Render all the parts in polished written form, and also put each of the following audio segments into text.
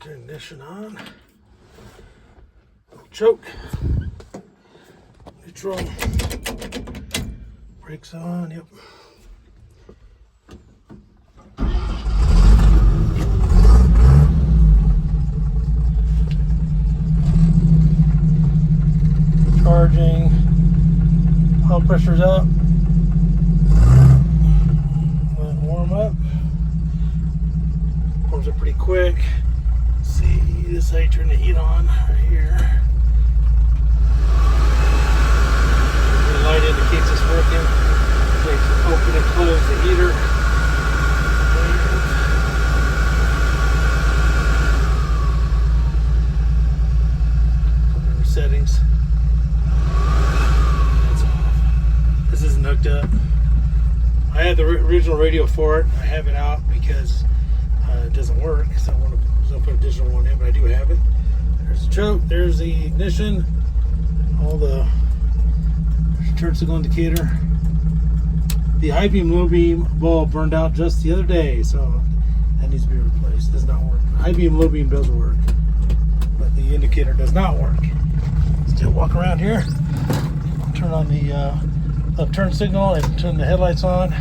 Turn ignition on. Choke. Neutral. Brakes on. Yep. Charging. Oil pressure's up. Let it warm up. Warms up pretty quick. Let's see, this is how you turn the heat on right here. The light indicates it's working. So you can open and close the heater. Remember settings. This isn't hooked up. I had the original radio for it. I have it out because it doesn't work, so I want to put a digital one in, but I do have it. There's the choke, there's the ignition, all the turn signal indicator. The high beam, low beam bulb burned out just the other day, so that needs to be replaced. It does not work. High beam, low beam does work, but the indicator does not work. Still walk around here, turn on the turn signal and turn the headlights on.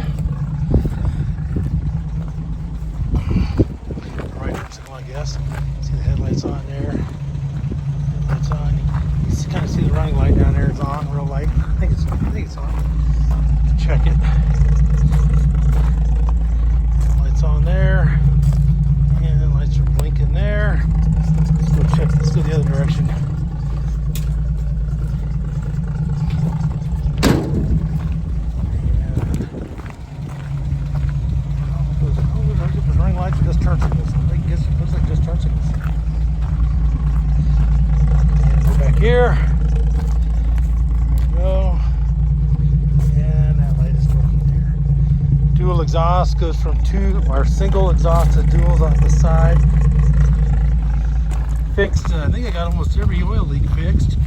Right turn signal, I guess. See the headlights on there. Headlights on. You can kind of see the running light down there. It's on, real light. I think it's on. Check it. Lights on there. And lights are blinking there. Let's go check. Let's go the other direction. Lights are just turn signals. I guess it looks like just turn signals. And go back here. There we go. And that light is working there. Dual exhaust goes from single exhaust to duals off the side. Fixed. I think I got almost every oil leak fixed.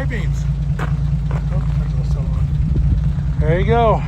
Beams. Oh, there you go.